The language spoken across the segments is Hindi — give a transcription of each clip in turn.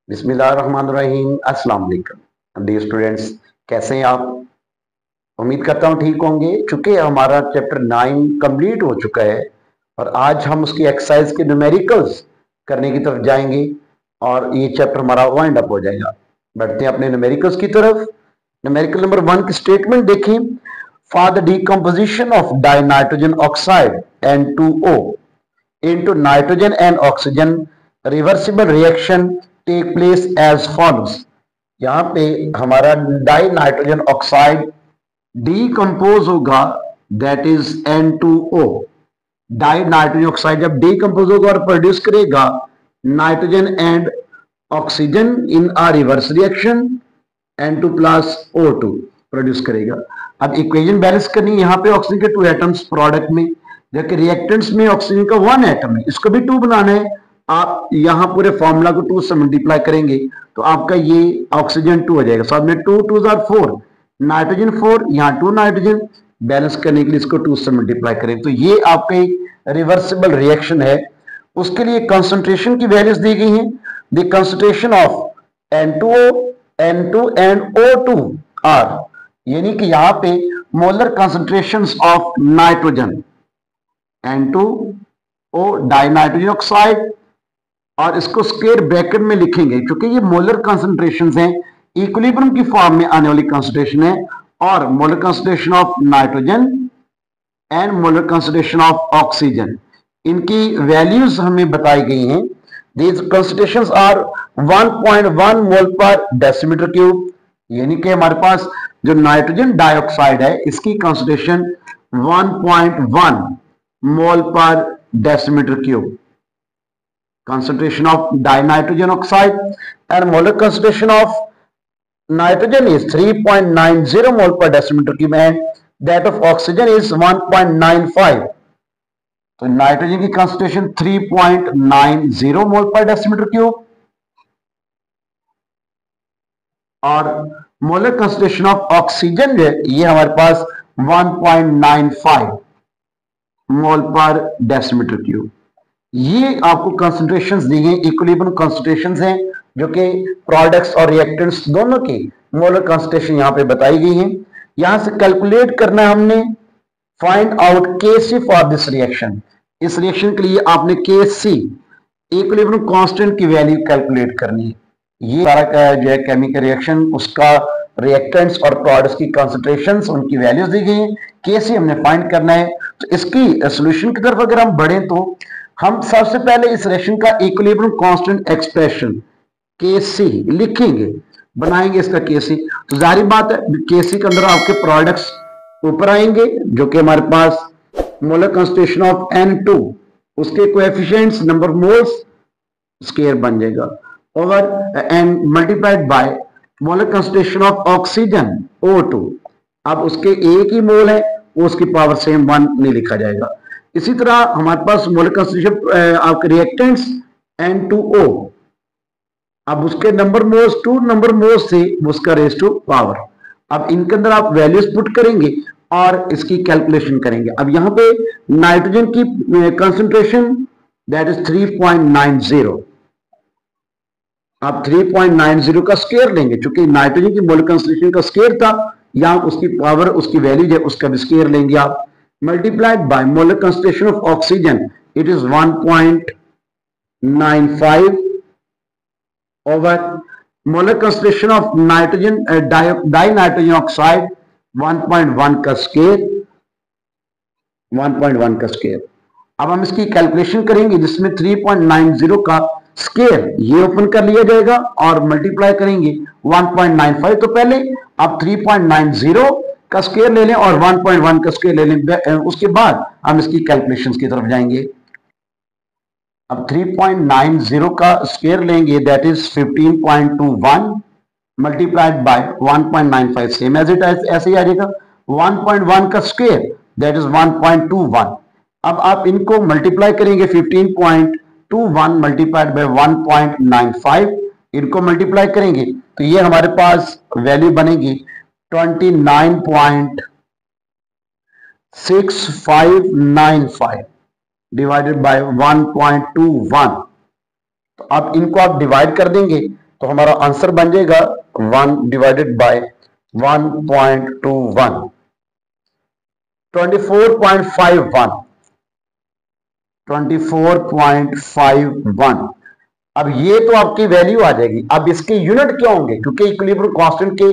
बिस्मिल्लाहिर्रहमानिर्रहीम। अस्सलाम वालेकुम डियर स्टूडेंट्स, कैसे हैं आप? उम्मीद करता हूँ ठीक होंगे। चूंकि हमारा चैप्टर 9 कंप्लीट हो चुका है और आज हम उसकी एक्सरसाइज के न्यूमेरिकल्स करने की तरफ जाएंगे और ये चैप्टर हमारा वाइंड अप हो जाएगा। बढ़ते हैं अपने न्यूमेरिकल्स की तरफ। न्यूमेरिकल नंबर 1 की स्टेटमेंट देखें। For the decomposition of die nitrogen oxide N2O into nitrogen and oxygen, reversible reaction take place as follows। यहाँ पे हमारा डाई नाइट्रोजन ऑक्साइड डीकम्पोज होगा, that is N2O। Dinitrogen oxide जब डीकम्पोज होगा और प्रोड्यूस करेगा nitrogen and oxygen in a reverse reaction, N2 plus O2 produce करेगा। अब इक्वेशन बैलेंस करनी है। यहाँ पे ऑक्सीजन के 2 एटम्स प्रोडक्ट में, जबकि रिएक्टेंट्स में ऑक्सीजन का 1 एटम है, इसको भी 2 बनाना है। आप यहां पूरे फॉर्मूला को 2 से मल्टीप्लाई करेंगे तो आपका ये ऑक्सीजन 2 हो जाएगा। साथ में 2 2 4, नाइट्रोजन 4, यहाँ 2 नाइट्रोजन। बैलेंस करने के लिए इसको 2 से मल्टीप्लाई करें तो ये आपका एक रिवर्सिबल रिएक्शन है। उसके लिए कंसंट्रेशन की वैल्यूज दी गई हैं। The concentration of N2O, N2 and O2 are, यानी कि यहां पे molar concentrations of nitrogen N2O dinitrogen oxide, और इसको स्क्वायर ब्रैकेट में लिखेंगे क्योंकि ये मोलर कंसंट्रेशंस हैं, इक्विलिब्रियम की फॉर्म में आने वाली कंसंट्रेशन है। और molar concentration of nitrogen and molar concentration of oxygen, इनकी वैल्यूज हमें बताई गई हैं। दीज कंसंट्रेशंस आर 1.1 मोल पर डेसीमीटर क्यूब, यानी कि हमारे पास जो नाइट्रोजन डाइऑक्साइड है इसकी कंसंट्रेशन 1.1 मोल पर decimeter cube. Concentration of dinitrogen oxide and molar concentration of nitrogen is 3.90 mole per decimeter cube and that of oxygen is 1.95। तो नाइट्रोजन की कंसंट्रेशन 3.90 मोल पर डेसीमीटर क्यूब और मोलर कंसंट्रेशन ऑफ ऑक्सीजन जो है ये हमारे पास 1.95 मोल पर डेसीमीटर क्यूब। ये आपको कंसंट्रेशंस दी गई, इक्विलिब्रियम कंसंट्रेशंस हैं जो कि प्रोडक्ट्स और रिएक्टेंट्स दोनों की मोलर कंसंट्रेशन यहां पे बताई गई हैं। यहां से कैलकुलेट करना है हमने find out Kc for this reaction. इस रिएक्शन के लिए आपने Kc इक्विलिब्रियम कांस्टेंट की वैल्यू कैलकुलेट करनी है। ये सारा जो है केमिकल रिएक्शन, उसका रिएक्टेंट्स और प्रोडक्ट्स की कंसंट्रेशंस, उनकी वैल्यूज दी गई हैं। Kc हमने फाइंड करना है। तो इसकी सोल्यूशन की तरफ अगर हम बढ़ें तो हम सबसे पहले इस रिएक्शन का इक्विलिब्रियम कांस्टेंट एक्सप्रेशन Kc लिखेंगे, बनाएंगे इसका Kc। तो जाहिर बात है Kc के अंदर आपके प्रोडक्ट्स ऊपर आएंगे जो कि हमारे पास मोलर कंसंट्रेशन ऑफ N2, उसके कोएफिशिएंट्स नंबर मोल्स स्क्वायर बन जाएगा over and multiplied by molar concentration of oxygen O2। अब उसके एक ही मोल है, उसकी पावर सेम 1 नहीं लिखा जाएगा। इसी तरह हमारे पास मोलर कंसंट्रेशन आपके रिएक्टेंट्स N2O, अब उसके नंबर मोल्स 2 नंबर मोल्स से उसका रेस टू पावर। अब इनके अंदर आप वैल्यूज पुट करेंगे और इसकी कैलकुलेशन करेंगे। अब यहां पे नाइट्रोजन की कंसंट्रेशन दैट इज 3.90। आप 3.90 का स्क्वायर लेंगे, क्योंकि नाइट्रोजन की मोलर कंसंट्रेशन का स्क्वायर था, यहां उसकी पावर, उसकी वैल्यू है, उसका भी स्क्वायर लेंगे आप। Multiplied by molar concentration of oxygen, it is 1.95 over molar concentration of nitrogen dinitrogen oxide 1.1 का स्क्वायर, 1.1 का स्क्वायर। अब हम इसकी कैलकुलेशन करेंगे जिसमें 3.90 का स्क्वायर ये ओपन कर लिया जाएगा और मल्टीप्लाई करेंगे 1.95। तो पहले आप 3.90 का स्क्वायर ले लें और 1.1 का स्क्वायर ले लें, उसके बाद हम इसकी कैलकुलेशंस की तरफ जाएंगे। अब 3.90 का स्क्वायर लेंगे, that is 15.21 multiplied by 1.95, same as it ऐसे ही आ जाएगा। 1.1 का स्क्वायर दैट इज 1.21। अब आप इनको मल्टीप्लाई करेंगे, 15.21 मल्टीप्लाइड बाय 1.95, इनको मल्टीप्लाई करेंगे तो ये हमारे पास वैल्यू बनेगी 29.6595 डिवाइडेड बाय 1.21। तो अब इनको आप डिवाइड कर देंगे तो हमारा आंसर बन जाएगा 1 डिवाइडेड बाय 1.21 24.51। अब ये तो आपकी वैल्यू आ जाएगी। अब इसके यूनिट क्या होंगे, क्योंकि इक्विलिब्रियम कांस्टेंट के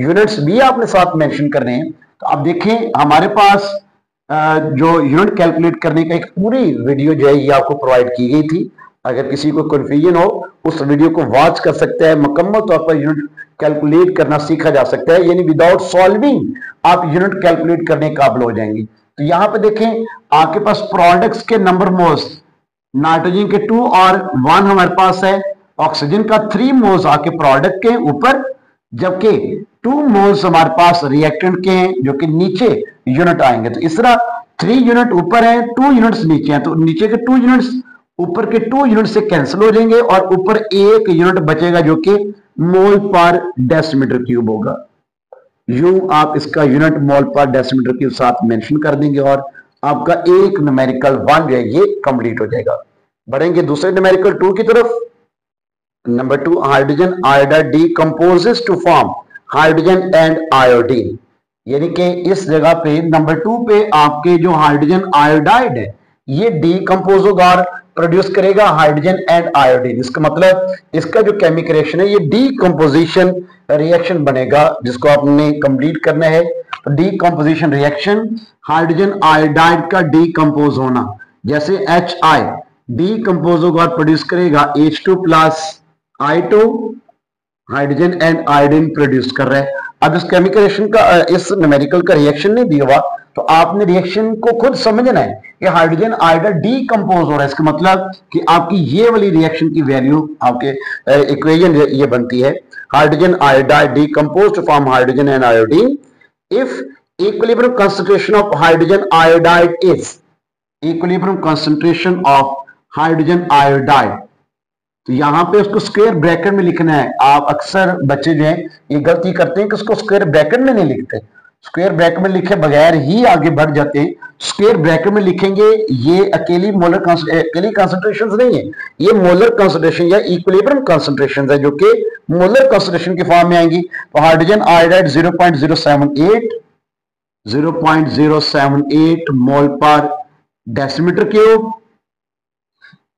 यूनिट्स भी आपने साथ मेंशन करने हैं। तो अब देखें हमारे पास जो यूनिट कैलकुलेट करने का एक पूरी वीडियो जो है ये आपको प्रोवाइड की गई थी। अगर किसी को कंफ्यूजन हो उस वीडियो को वॉच कर सकता है, मुकम्मल तौर पर यूनिट कैलकुलेट करना सीखा जा सकता है, यानी विदाउट सॉल्विंग आप यूनिट कैलकुलेट करने काबिल हो जाएंगे। तो यहां पर देखें आपके पास प्रोडक्ट्स के नंबर मोल्स, नाइट्रोजन के 2 और 1 हमारे पास है, ऑक्सीजन का 3 मोल्स आपके प्रोडक्ट के ऊपर, जबकि 2 मोल्स हमारे पास रिएक्टेंट के हैं जो कि नीचे यूनिट आएंगे। तो इस तरह 3 यूनिट ऊपर है, 2 यूनिट्स नीचे हैं, तो नीचे के 2 यूनिट्स ऊपर के 2 यूनिट से कैंसिल हो जाएंगे और ऊपर 1 यूनिट बचेगा जो कि मोल पर डेसीमीटर क्यूब होगा। यूं आप इसका यूनिट मोल पर डेसीमीटर क्यूब साथ मेंशन कर देंगे और आपका एक न्यूमेरिकल 1 जो है ये कंप्लीट हो जाएगा। बढ़ेंगे दूसरे न्यूमेरिकल 2 की तरफ। Number 2, hydrogen iodide decomposes to form hydrogen and iodine, यानी कि इस जगह पे नंबर 2 पे आपके जो हाइड्रोजन आयोडाइड है ये डीकंपोज होगा और प्रोड्यूस करेगा हाइड्रोजन एंड आयोडीन। इसका मतलब इसका जो केमिकल रिएक्शन है ये डीकंपोजिशन रिएक्शन बनेगा, जिसको आपने कंप्लीट करना है। डीकंपोजिशन रिएक्शन, हाइड्रोजन आयोडाइड का डीकंपोज होना, जैसे HI डीकंपोज होगा और प्रोड्यूस करेगा H2 plus I2, hydrogen and iodine produce कर रहा है। अब इस केमिकल रिएक्शन का इस न्यूमेरिकल का रिएक्शन नहीं दिया हुआ, तो आपने रिएक्शन को खुद समझना है कि हाइड्रोजन आयोडाइड डीकंपोज हो रहा है। इसका मतलब कि आपकी ये वाली रिएक्शन की वैल्यू आपके इक्वेशन ये बनती है, hydrogen iodide decompose to form hydrogen and iodine if equilibrium concentration of hydrogen iodide is, equilibrium concentration of hydrogen iodide, तो यहां पे उसको स्क्वायर ब्रैकेट में लिखना है। आप अक्सर बच्चे जो हैं ये गलती करते हैं कि उसको स्क्वायर ब्रैकेट में नहीं लिखते, स्क्वायर ब्रैकेट में लिखे बगैर ही आगे बढ़ जाते हैं। स्क्वायर ब्रैकेट में लिखेंगे, ये अकेली कंसंट्रेशन नहीं है, ये मोलर कंसंट्रेशन या इक्विलिब्रियम कंसंट्रेशन है जो कि मोलर कंसंट्रेशन के फॉर्म में आएंगी। तो हाइड्रोजन आयोडाइड 0.078 मोल पर decimeter cube,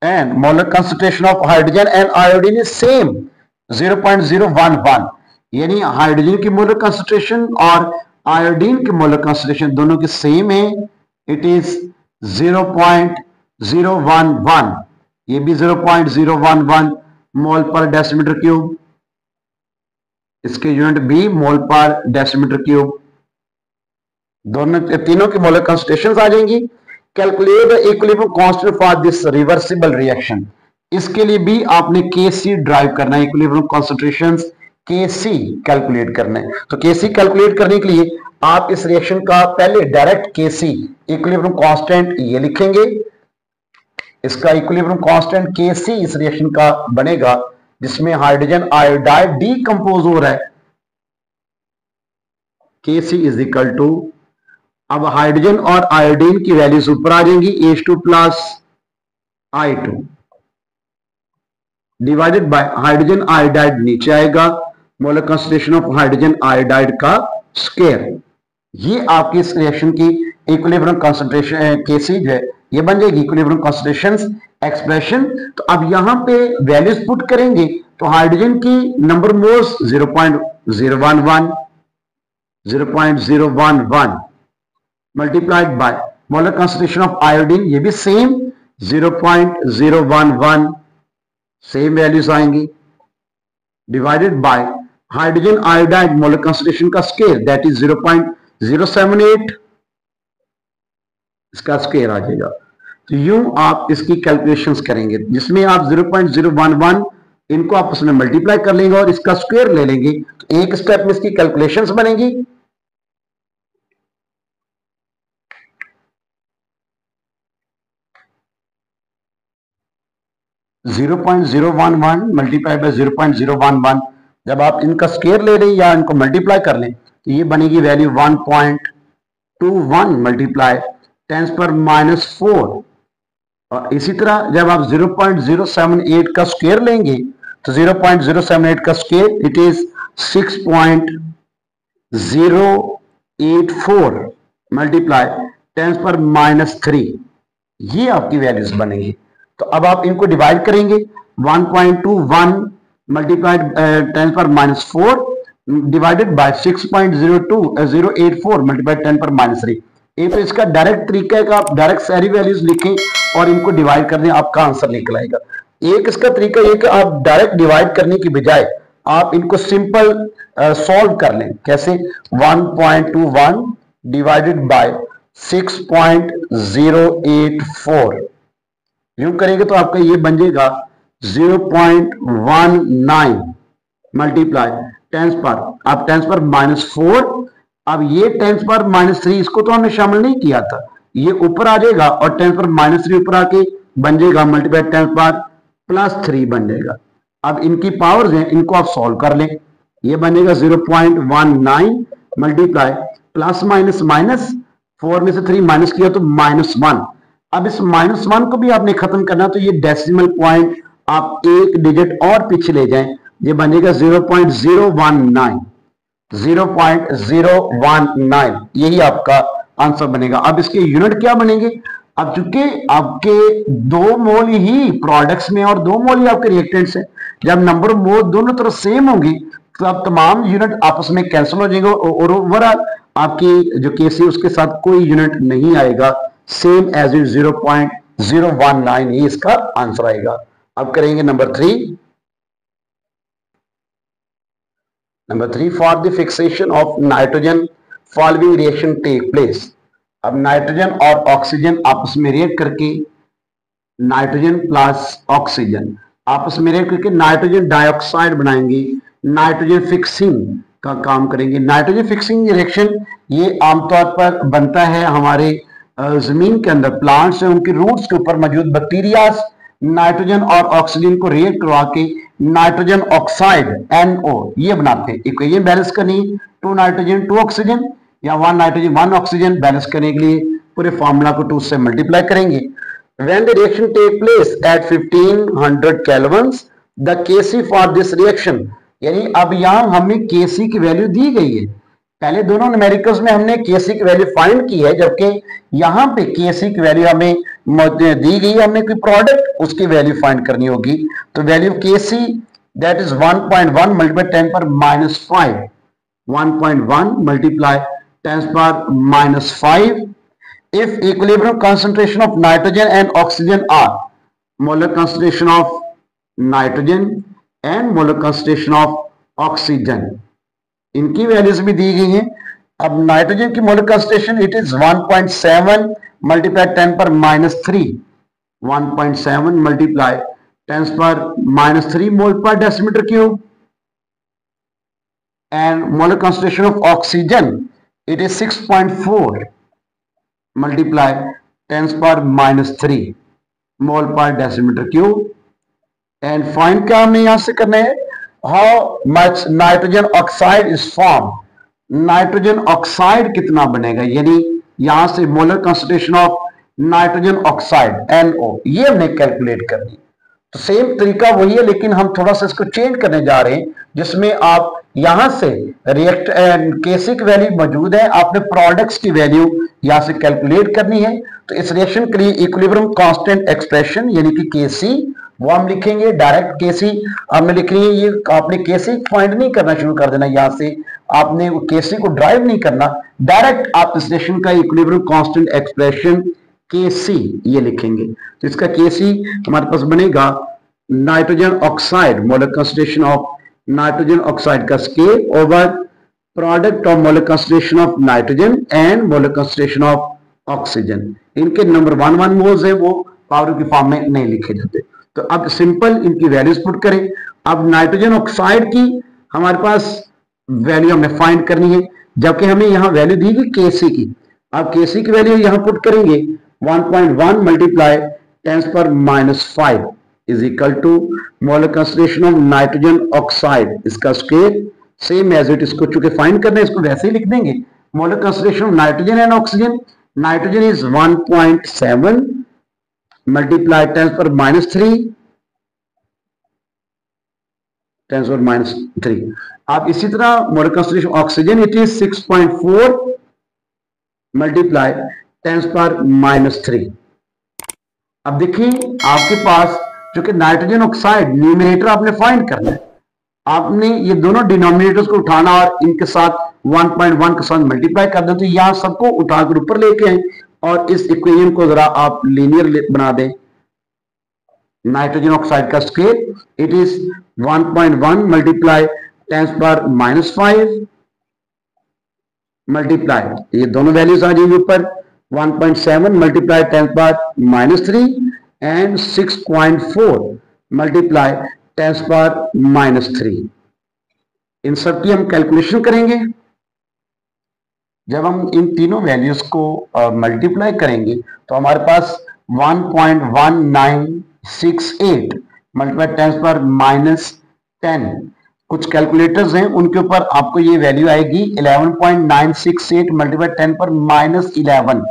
and molar concentration of hydrogen and iodine is same 0.011, यानी हाइड्रोजन की मोलर कंसंट्रेशन और आयोडीन की मोलर कंसंट्रेशन दोनों की सेम है, इट इज 0.011, ये भी 0.011 मोल पर डेसीमीटर क्यूब, इसके यूनिट भी मोल पर डेसीमीटर क्यूब, दोनों तीनों की मोलर कंसंट्रेशन आ जाएंगी। Calculate the equilibrium constant for this reversible reaction, इसके लिए भी आपने Kc ड्राइव करना है, इक्विलिब्रियम कॉन्सेंट्रेशंस Kc कैलकुलेट करना है। तो Kc कैलकुलेट करने के लिए आप इस रिएक्शन का पहले डायरेक्ट Kc इक्विलिब्रियम कांस्टेंट ये लिखेंगे, इसका इक्विलिब्रियम कांस्टेंट Kc इस रिएक्शन का बनेगा जिसमें हाइड्रोजन आयोडाइड डीकंपोज हो रहा है, Kc इज इक्वल टू, अब हाइड्रोजन और आयोडीन की वैल्यूज ऊपर आ जाएंगी, H2 plus I2 divided by hydrogen iodide नीचे आएगा, molar concentration of hydrogen iodide का स्क्वायर। ये आपकी इस रिएक्शन की इक्विलिब्रियम कंसंट्रेशन Kc जो है ये बन जाएगी इक्विलिब्रियम कंसंट्रेशंस एक्सप्रेशन। तो अब यहां पे वैल्यूज पुट करेंगे, तो हाइड्रोजन की number moles 0.011 multiplied by molar concentration of iodine, ये भी सेम 0.011, सेम वैल्यूज आएंगी, divided by hydrogen iodide molar concentration का स्क्वायर दैट इज 0.078, इसका स्क्वायर आ जाएगा। तो यूं आप इसकी कैलकुलेशंस करेंगे जिसमें आप 0.011 इनको आपस में मल्टीप्लाई कर लेंगे और इसका स्क्वायर ले लेंगे, तो एक स्टेप में इसकी कैलकुलेशंस बनेगी। 0.011 मल्टीप्लाई बाय 0.011, जब आप इनका स्क्वायर ले लें या इनको मल्टीप्लाई कर लें तो ये बनेगी वैल्यू 1.21 मल्टीप्लाई 10⁻⁴। और इसी तरह जब आप 0.078 का स्क्वायर लेंगे तो 0.078 का स्केल इट इज 6.084 मल्टीप्लाई 10⁻³ ये आपकी वैल्यूज बनेंगी। तो अब आप इनको डिवाइड करेंगे 1.21 मल्टीप्लाइड 10⁻⁴ डिवाइडेड बाय 6.084 मल्टीप्लाइड 10⁻³। एक तो इसका डायरेक्ट तरीका है कि आप डायरेक्ट सारी वैल्यूज लिखें और इनको डिवाइड कर दें, आपका आंसर निकल आएगा। एक इसका तरीका यह कि आप डायरेक्ट डिवाइड करने की बजाय आप इनको सिंपल सॉल्व कर लें। कैसे? 1.21 डिवाइडेड बाय 6.084 यूं करेंगे तो आपका ये बन जाएगा 0.19 मल्टीप्लाई 10⁻⁴। अब ये 10⁻³ इसको तो हमने शामिल नहीं किया था, ये ऊपर आ जाएगा और 10⁻³ ऊपर आके बन जाएगा मल्टीप्लाई 10⁻+3 बन जाएगा। अब इनकी पावर्स हैं, इनको आप सॉल्व कर लें। ये बनेगा 0.19 मल्टीप्लाई प्लस माइनस माइनस 4 में से 3 माइनस किया तो -1। अब इस -1 को भी आपने खत्म करना, तो ये डेसिमल पॉइंट आप एक डिजिट और पीछे ले जाएं, ये बनेगा 0.019 0.019 यही आपका आंसर बनेगा। अब इसके यूनिट क्या बनेंगे? अब चूंकि आपके 2 मोल ही प्रोडक्ट्स में और 2 मोल ही आपके रिएक्टेंट्स हैं, जब नंबर ऑफ मोल दोनों तरफ सेम होंगी तो अब तमाम यूनिट आपस में कैंसिल हो जाएंगे और ओवरऑल आपकी जो केस है उसके साथ कोई यूनिट नहीं आएगा, सेम एज इट 0.019 ही इसका आंसर आएगा। अब करेंगे number 3। Number 3, for the fixation of nitrogen following reaction take place. अब नाइट्रोजन और ऑक्सीजन आपस में रिएक्ट करके, नाइट्रोजन प्लस ऑक्सीजन आपस में रिएक्ट करके नाइट्रोजन डाइऑक्साइड बनाएंगे, नाइट्रोजन फिक्सिंग का काम करेंगे। नाइट्रोजन फिक्सिंग रिएक्शन ये आमतौर पर बनता है हमारे जमीन के अंदर, प्लांट्स है उनकी रूट्स के ऊपर मौजूद बैक्टीरियाज नाइट्रोजन और ऑक्सीजन को रिएक्ट करवा के नाइट्रोजन ऑक्साइड NO ये बनाते हैं। इक्वेशन बैलेंस करनी 2 नाइट्रोजन 2 ऑक्सीजन या 1 नाइट्रोजन 1 ऑक्सीजन बैलेंस करने के लिए पूरे फार्मूला को 2 से मल्टीप्लाई करेंगे। When the reaction take place at 1500 kelvins, the Kc for this reaction, यानी अब यहाँ हमें Kc की वैल्यू दी गई है। पहले दोनों न्यूमेरिकल्स में हमने Kc की वैल्यू फाइंड की है, जबकि यहाँ पे Kc की वैल्यू हमें दी गई है, हमने कोई प्रोडक्ट उसकी वैल्यू फाइंड करनी होगी। तो value Kc that is 1.1 multiply 10⁻⁵ 1.1 multiply 10⁻⁵। If equilibrium concentration of nitrogen and oxygen are molar concentration of nitrogen and molar concentration of oxygen, इनकी वैल्यूज भी दी गई हैं। अब नाइट्रोजन की molar concentration it is 1.7 multiply 10⁻³ 1.7 multiply 10⁻³ मोल पर decimeter cube, and molar concentration of oxygen it is 6.4 multiply 10⁻³ मोल पर डेसीमीटर क्यूब। एंड फाइंड क्या हमने यहां से करना है, how much nitrogen oxide is form, nitrogen oxide कितना बनेगा, यानी यहां से molar concentration of nitrogen oxide NO ये हमने कैलकुलेट करनी। तो सेम तरीका वही है, लेकिन हम थोड़ा सा इसको चेंज करने जा रहे हैं, जिसमें आप यहां से रिएक्ट Kc की वैल्यू मौजूद है, आपने प्रोडक्ट्स की वैल्यू यहां से कैलकुलेट करनी है। तो इस रिएक्शन के लिए इक्विलिब्रियम कांस्टेंट एक्सप्रेशन यानी कि Kc वो हम लिखेंगे, डायरेक्ट Kc हमने लिख रही है। ये आपने Kc फाइंड नहीं करना शुरू कर देना, यहां से आपने Kc को ड्राइव नहीं करना, डायरेक्ट आप इस रिएक्शन का इक्विलिब्रियम कांस्टेंट एक्सप्रेशन Kc ये लिखेंगे। तो इसका Kc हमारे पास बनेगा nitrogen oxide molar concentration of nitrogen oxide का scale over product of molar concentration of nitrogen and molar concentration of oxygen. इनके नंबर 1 मोल्स है वो पावर की फॉर्म में नहीं लिखे जाते। तो अब सिंपल इनकी वैल्यूज पुट करें। अब नाइट्रोजन ऑक्साइड की हमारे पास वैल्यू हमें फाइंड करनी है, जबकि हमें यहाँ वैल्यू दी गई Kc की। अब Kc की वैल्यू यहाँ पुट करेंगे 1.1 multiply 10⁻⁵ is equal to molar concentration of nitrogen oxide, इसका स्केल सेम एज इट, इसको चूंकि फाइंड करना है इसको वैसे ही लिख देंगे। Molar concentration of nitrogen and oxygen, nitrogen is 1.7 multiply 10⁻³ 10⁻³ आप इसी तरह molar concentration oxygen it is 6.4 multiply 10⁻³ अब देखिए आपके पास जो कि नाइट्रोजन ऑक्साइड न्यूमरेटर आपने फाइंड करना है, आपने ये दोनों डिनोमिनेटर्स को उठाना और इनके साथ 1.1 के साथ मल्टीप्लाई कर दें, तो यहां सबको उठाकर ऊपर लेके आए और इस इक्वेशन को जरा आप लीनियर बना दें। नाइट्रोजन ऑक्साइड का scale it is 1.1 multiply 10⁻⁵ multiply ये दोनों वैल्यूज आ जाएंगे ऊपर 1.7 मल्टीप्लाई 10⁻³ एंड 6.4 मल्टीप्लाई 10⁻³ इन सब की हम कैलकुलेशन करेंगे। जब हम इन तीनों वैल्यूज को मल्टीप्लाई करेंगे तो हमारे पास 1.1968 मल्टीप्लाई 10⁻10 कुछ कैलकुलेटर्स हैं उनके ऊपर आपको ये वैल्यू आएगी 11.968 मल्टीप्लाई 10⁻11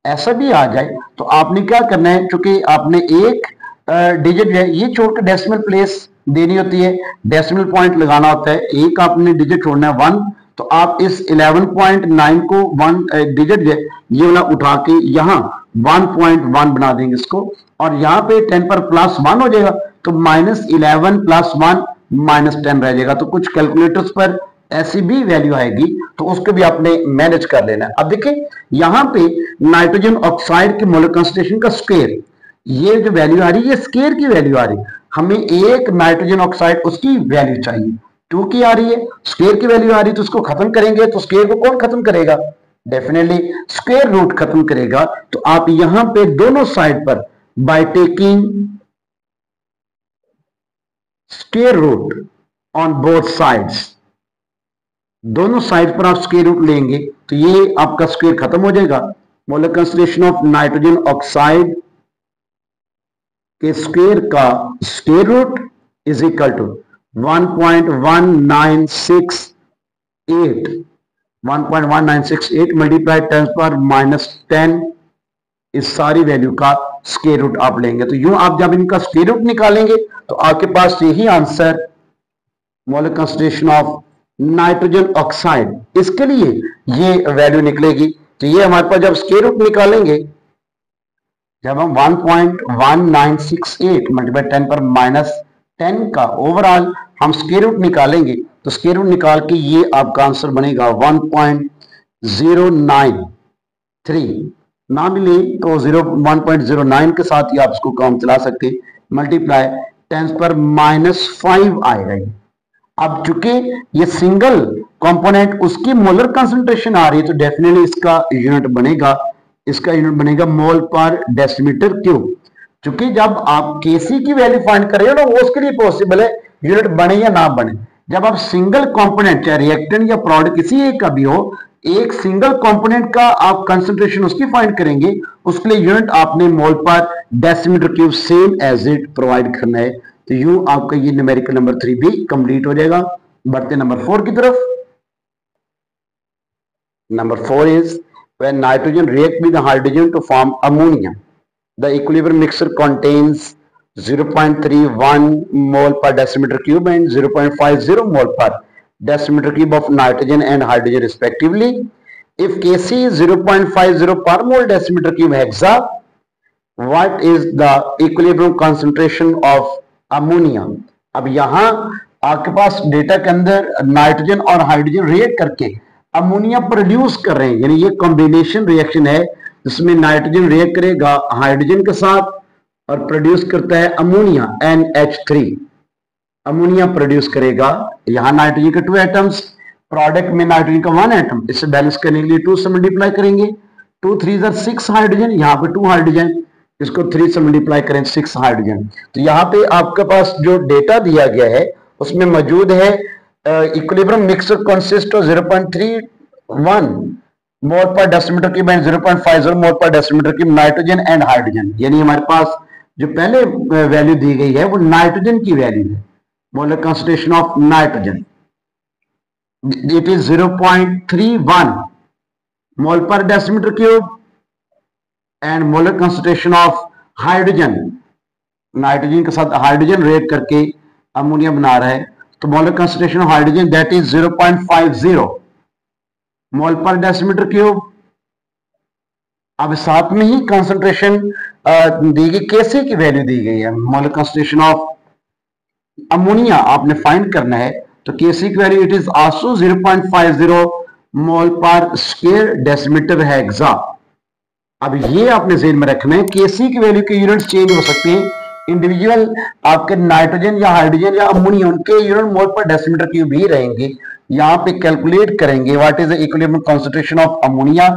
ऐसा भी आ जाए तो आपने क्या करना है, क्योंकि आपने एक डिजिट है ये छोड़कर डेसिमल प्लेस देनी होती है, डेसिमल पॉइंट लगाना होता है, एक आपने डिजिट छोड़ना है 1, तो आप इस 11.9 को 1 डिजिट ये वाला उठा के यहाँ 1.1 बना देंगे इसको और यहाँ पे 10 पर +1 हो जाएगा तो -11 + 1 -10 रह जाएगा। तो कुछ कैलकुलेटर्स पर ऐसी भी वैल्यू आएगी तो उसको भी आपने मैनेज कर लेना है। अब देखिए यहाँ पे नाइट्रोजन ऑक्साइड के मोलर कंसंट्रेशन का स्क्वायर ये जो वैल्यू आ रही है ये स्क्वायर की वैल्यू आ रही है, हमें एक नाइट्रोजन ऑक्साइड उसकी वैल्यू चाहिए 2 की आ रही है, स्क्वायर की वैल्यू आ रही है तो उसको खत्म करेंगे तो स्क्वायर को कौन खत्म करेगा, डेफिनेटली स्क्वायर रूट खत्म करेगा। तो आप यहां पे दोनों साइड पर by taking square root on both sides, दोनों साइड पर आप स्क्वायर रूट लेंगे तो ये आपका स्क्वायर खत्म हो जाएगा। Molar concentration of nitrogen oxide के स्क्वायर का square root is equal to 1.1968 multiply 10⁻10 इस सारी वैल्यू का स्क्वायर रूट आप लेंगे। तो यूं आप जब इनका स्क्वायर रूट निकालेंगे तो आपके पास यही answer molar concentration of nitrogen oxide इसके लिए ये वैल्यू निकलेगी। तो ये हमारे पास जब स्क्वायर रूट निकालेंगे, जब हम 1.1968 मल्टीप्लाई 10⁻10 का ओवरऑल हम स्क्वायर रूट निकालेंगे तो स्क्वायर रूट निकाल के ये आपका आंसर बनेगा 1.093 ना मिले तो 1.09 के साथ ही आप इसको काम चला सकते मल्टीप्लाई 10⁻5 आएगा ये। अब चूंकि ये सिंगल कंपोनेंट उसकी मोलर कंसंट्रेशन आ रही है तो डेफिनेटली इसका यूनिट बनेगा मोल पर डेसीमीटर क्यूब। चूंकि जब आप केसी की वैल्यू फाइंड कर रहे हो ना वो उसके लिए पॉसिबल है यूनिट बने या ना बने। जब आप सिंगल कंपोनेंट चाहे रिएक्टेंट या प्रोडक्ट किसी एक का भी हो, एक सिंगल कंपोनेंट का आप कंसंट्रेशन उसकी फाइंड करेंगे उसके लिए यूनिट आपने मोल पर decimeter cube same as it provide करना है। तो यूं आपका ये न्यूमेरिकल नंबर 3 भी कंप्लीट हो जाएगा। बढ़ते नंबर 4 की तरफ। Number 4 is when nitrogen react with hydrogen to form ammonia, the equilibrium mixture contains 0.31 mole per decimeter cube and 0.50 mole per decimeter cube of nitrogen and hydrogen respectively. If Kc is 0.50 per mole decimeter cube hexa, what is the equilibrium concentration of ammonia? अब यहां आपके पास डेटा के अंदर नाइट्रोजन और हाइड्रोजन रिएक्ट करके अमोनिया प्रोड्यूस कर रहे हैं, यानी ये कॉम्बिनेशन रिएक्शन है जिसमें नाइट्रोजन रिएक्ट करेगा हाइड्रोजन के साथ और प्रोड्यूस करता है अमोनिया NH3 अमोनिया प्रोड्यूस करेगा। यहाँ नाइट्रोजन के 2 एटम्स, प्रोडक्ट में नाइट्रोजन का 1 एटम, इसे बैलेंस करने के लिए 2 से मल्टीप्लाई करेंगे, 2 3 6 हाइड्रोजन, यहाँ पे 2 हाइड्रोजन, इसको 3 से मल्टीप्लाई करें 6 हाइड्रोजन। तो यहाँ पे आपके पास जो डेटा दिया गया है उसमें मौजूद है इक्विलिब्रियम मिक्सचर कंसिस्ट ऑफ 0.31 मोल पर डेसीमीटर क्यूब एंड 0.50 मोल पर decimeter cube nitrogen and hydrogen. यानी हमारे पास जो पहले वैल्यू दी गई है वो नाइट्रोजन की वैल्यू है, molar concentration of nitrogen it is 0.31 मोल पर decimeter cube and molar concentration of hydrogen, nitrogen के साथ हाइड्रोजन रिएक्ट करके अमोनिया बना रहा है तो molar concentration of hydrogen that is 0.50 मोल पर डेसीमीटर क्यूब। अब साथ में ही कंसंट्रेशन दी गई, केसी की वैल्यू दी गई है, मोलर कंसंट्रेशन ऑफ अमोनिया आपने फाइंड करना है, तो केसी की वैल्यू इट इज आल्सो 0.50 मोल पर स्क्वायर डेसीमीटर हेक्सा। अब ये आपने ज़हन में रखना है, केसी की वैल्यू के यूनिट्स चेंज हो सकते हैं, इंडिविजुअल आपके नाइट्रोजन या हाइड्रोजन या अमोनिया उनके यूनिट मोल पर डेसीमीटर क्यूब ही रहेंगे। यहां पे कैलकुलेट करेंगे what is the equilibrium concentration of ammonia,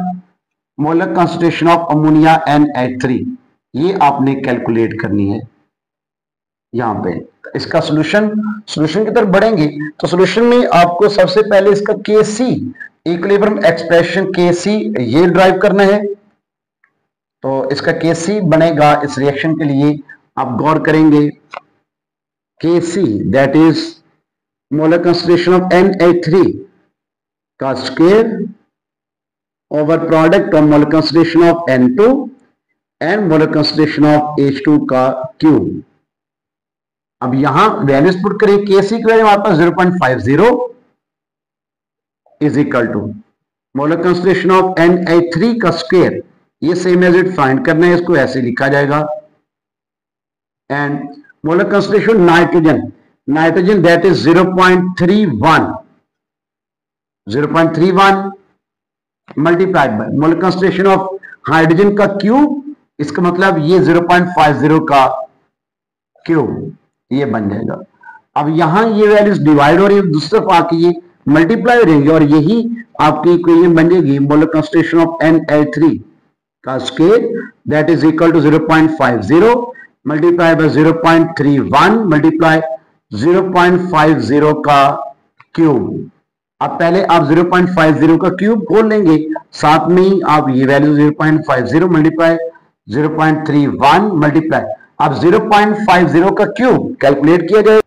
molar concentration of ammonia NH3, ये आपने कैलकुलेट करनी है। यहां पे इसका सॉल्यूशन की तरफ बढ़ेंगे तो सॉल्यूशन में आपको सबसे पहले इसका केसी इक्विलिब्रियम एक्सप्रेशन केसी ये ड्राइव करना है। तो इसका केसी बनेगा इस रिएक्शन के लिए, आप गौर करेंगे, KC that is molar concentration of NH3 का square over product of molar concentration of N2 and molar concentration of H2 का क्यूब। अब यहां वैल्यूज पुट करें, केसी की वैल्यू हमारे पास 0.50 is equal to molar concentration of NH3 का स्क्वायर, ये सेम एज इट फाइंड करना है, इसको ऐसे लिखा जाएगा, and molar concentration nitrogen that is 0.31 multiplied by molar concentration of hydrogen का क्यूब, इसका मतलब ये 0.50 का क्यूब ये बन जाएगा। अब यहां ये वैल्यूज डिवाइड हो रही है, दूसरी तरफ आके ये मल्टीप्लाई हो रहेंगे और यही आपकी इक्वेशन बन जाएगी मोलर कंसंट्रेशन ऑफ NH3 का square that is equal to 0.50 multiply by 0.31 multiply 0.50 का क्यूब। अब पहले आप 0.50 का क्यूब खोल लेंगे, साथ में ही आप ये वैल्यू 0.50 मल्टीप्लाई 0.31 मल्टीप्लाई, अब 0.50 का क्यूब कैलकुलेट किया जाए,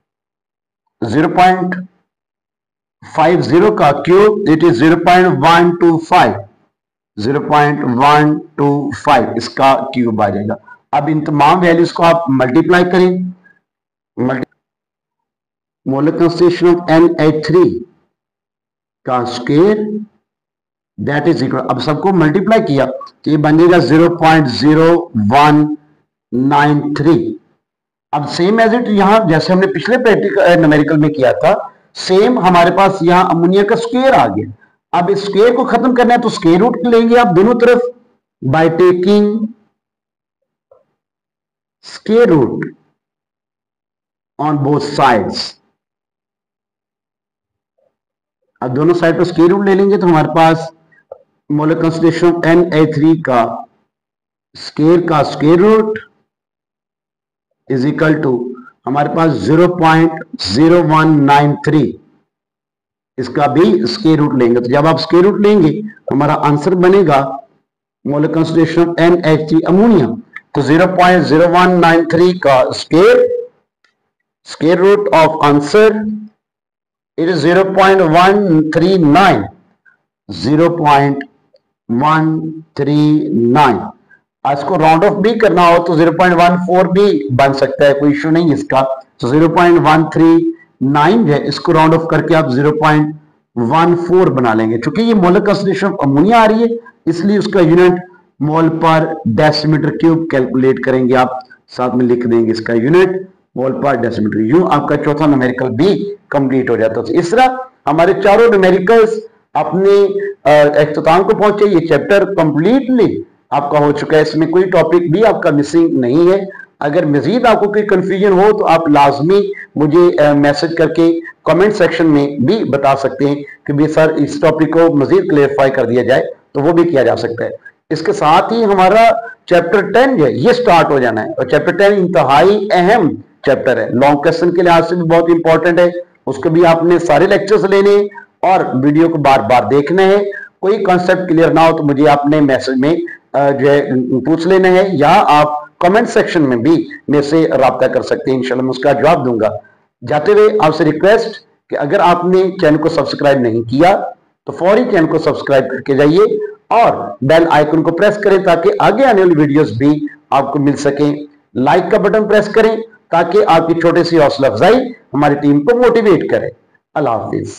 0.50 का क्यूब इट इज 0.125 इसका क्यूब आ जाएगा। अब इन तमाम वैल्यूज को आप मल्टीप्लाई करें, मोलर कंसंट्रेशन ऑफ NH3 का स्क्वायर दैट इज इक्वल, अब सबको मल्टीप्लाई किया तो ये बन जाएगा 0.0193। अब सेम एज इट यहां जैसे हमने पिछले प्रैक्टिकल न्यूमेरिकल में किया था, सेम हमारे पास यहां अमोनिया का स्क्वायर आ गया। अब इस स्क्वायर को खत्म करना है तो स्क्वायर रूट लेंगे आप दोनों तरफ by taking square root on both sides. अब दोनों साइड पर स्क्वायर रूट ले लेंगे तो हमारे पास मोलर कंसंट्रेशन ऑफ NH3 का square root is equal to हमारे पास 0.0193, इसका भी स्क्वायर रूट लेंगे। तो जब आप स्क्वायर रूट लेंगे हमारा आंसर बनेगा molar concentration of NH3 ammonia, तो 0.0193 का square root of answer it is 0.139 इसको राउंड ऑफ भी करना हो तो 0.14 भी बन सकता है, कोई इश्यू नहीं इसका। तो 0.139 है, इसको राउंड ऑफ करके आप 0.14 बना लेंगे। क्योंकि ये मोलर कंसंट्रेशन ऑफ अमोनिया आ रही है इसलिए उसका यूनिट मोल पर डेसीमीटर क्यूब कैलकुलेट करेंगे, आप साथ में लिख देंगे इसका यूनिट मोल पर डेसीमीटर। यूं आपका चौथा न्यूमेरिकल भी कंप्लीट हो जाता है। इस तरह हमारे चारों न्यूमेरिकल्स अपने इख्तिताम को पहुंचे। ये चैप्टर कंप्लीटली आपका हो चुका है, इसमें कोई टॉपिक भी आपका मिसिंग नहीं है। अगर मजीद आपको कोई कंफ्यूजन हो तो आप लाजमी मुझे मैसेज करके कमेंट सेक्शन में भी बता सकते हैं कि भी सर इस टॉपिक को मजीद क्लेरिफाई कर दिया जाए, तो वो भी किया जा सकता है। इसके साथ ही हमारा चैप्टर 10 है ये स्टार्ट हो जाना है, और चैप्टर 10 इंतहाई अहम चैप्टर है, लॉन्ग क्वेश्चन के लिहाज से भी बहुत इंपॉर्टेंट है। उसको भी आपने सारे लेक्चर्स लेने और वीडियो को बार बार देखना है। कोई कॉन्सेप्ट क्लियर ना हो तो मुझे आपने मैसेज में जो है पूछ लेना है, या आप कमेंट सेक्शन में भी मेरे से राब्ता कर सकते हैं, इंशाल्लाह मैं उसका जवाब दूंगा। जाते हुए आपसे रिक्वेस्ट कि अगर आपने चैनल को सब्सक्राइब नहीं किया तो फौरी चैनल को सब्सक्राइब करके जाइए और बेल आइकन को प्रेस करें ताकि आगे आने वाली वीडियोस भी आपको मिल सके। लाइक का बटन प्रेस करें ताकि आपकी छोटी सी हौसला अफजाई हमारी टीम को मोटिवेट करे। अल्लाह हाफिज।